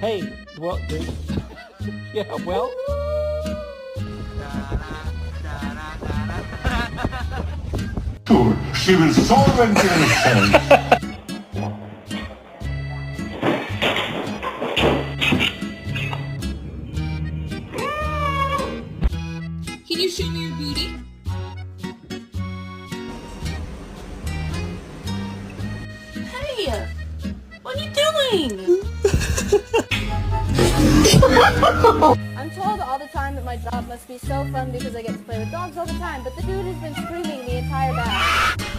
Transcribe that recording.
Hey, well, yeah, well. She was so innocent. Can you show me your booty? Hey! What are you doing? I'm told all the time that my job must be so fun because I get to play with dogs all the time, but the dude has been screaming the entire bath.